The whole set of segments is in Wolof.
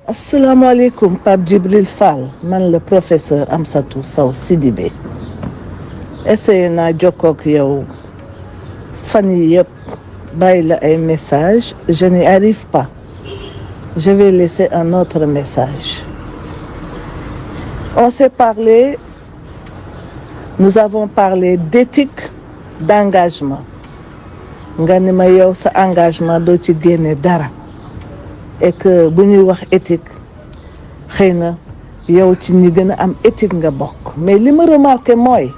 asalaamaaleykum Pape Djibril Fall man la professeur Amsatou Sow Sidibé essayé naa jokkoo ak yow fan yi yëpp bàyyi la ay message je n'y arrive pas je vais laisser un autre message. On s'est parlé, nous avons parlé d'éthique, d'engagement nga ni ma yow sa engagement doo ci génne dara et que bu ñuy wax éthique xëy na yow ci ñi gën a am éthique nga bokk mais li ma remarqué mooy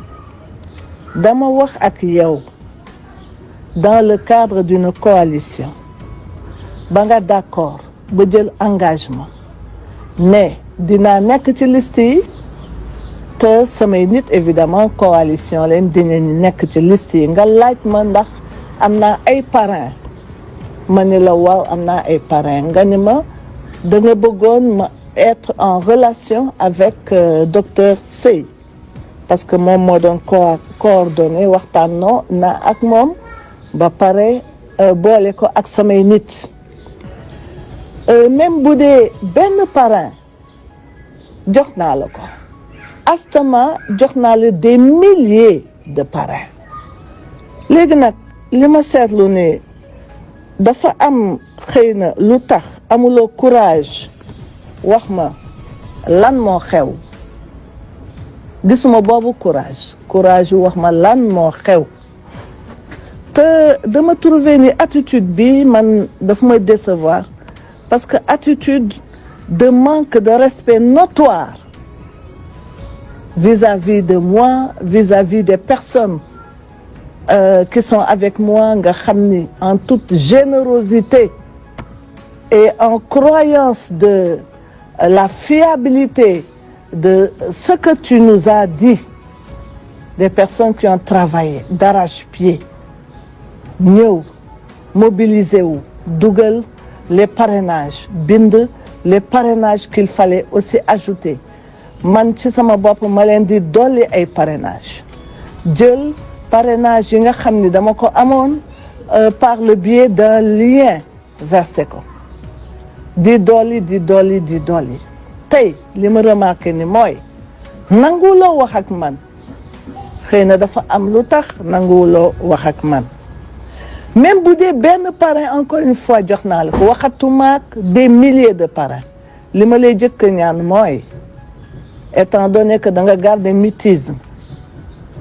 dama wax ak yow dans le cadre d'une coalition ba nga d'accord ba jël engagement ne dinaa nekk ci liste yi te samay nit évidemment coalition leen dinañu nekk ci liste yi nga laaj ma ndax am naa ay parrain ma ne la waaw am naa ay parrain nga ni ma da nga bëggoon ma être en relation avec docteur Sey parce que moom moo doon coordonné waxtaanoo na ak moom ba pare boole ko ak samay nit même bu dee benn parrain jox naa la ko astama jox naa la des milliers de parrains léegi nag li ma seetlu ne dafa am xëy na lu tax amuloo courage wax ma lan moo xew gisuma boobu courage wax ma lan moo xew te dama trouver ni attitude bi man daf may décevoir parce que attitude de manque de respect notoire vis-à-vis de moi, vis-à-vis des personnes qui sont avec moi, nga xam ni en toute générosité et en croyance de la fiabilité de ce que tu nous as dit, des personnes qui ont travaillé d'arrache-pied ñëw mobilisé wu dugal les parrainages bind les parrainages qu'il fallait aussi ajouter man ci sama bopp ma leen di dolli ay parrainage jël parrainage yi nga xam ni dama ko amoon par le biais d'un lien versé ko di dolli tey li ma remarqué ni mooy nanguwuloo wax ak man xëy na dafa am lu tax nanguwuloo wax ak man même bu dee benn parrain encore une fois jox naa la ko waxatumaak des milliers de parrains li ma lay jëkk ñaan mooy étant donné que da nga garder mutisme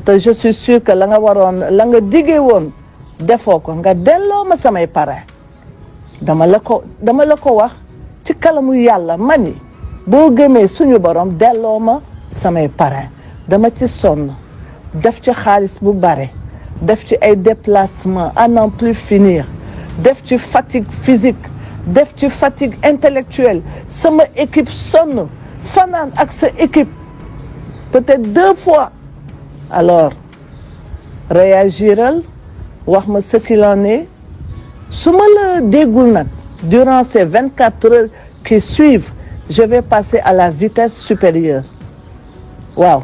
te je suis sûr que la nga diggee woon defoo ko nga delloo ma samay parrain dama la ko wax ci kalamu yàlla mani boo gëmee suñu borom delloo ma samay parrain dama ci sonn def ci xaalis bu bare def ci ay déplacement à n'en plus finir def ci fatigue physique def ci fatigue intellectuelle sama équipe sonn fanaan ak sa équipe peut-être 2 fois alors réagiral wax ma ce qu'il en est su ma la déggul nag durant ces 24 heures qui suivent je vais passer à la vitesse supérieure waaw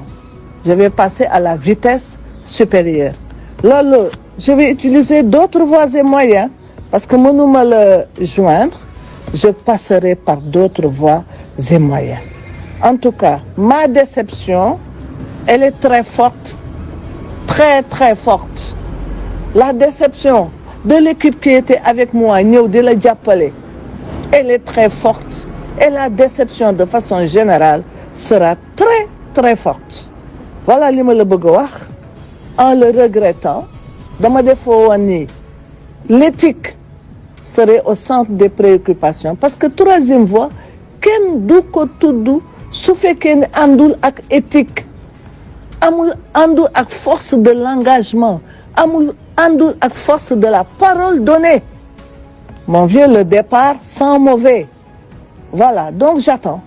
je vais passer à la vitesse supérieure loolu je vais utiliser d'autres voies et moyens parce que mënuma la joindre je passerai par d'autres voies et moyens en tout cas ma déception elle est très forte très forte la déception de l'équipe qui était avec moi ñëw di la jàppale elle est très forte et la déception de façon générale sera très forte voilà li ma la bëgg a wax en le regrettant dama defoo woon ni l'éthique serait au centre des préoccupations parce que troisième voie kenn du ko tudd su fekkee ne àndul ak éthique àndul ak force de l'engagement àndul ak force de la parole donnée mon vieux le départ sent mauvais voilà donc j'attends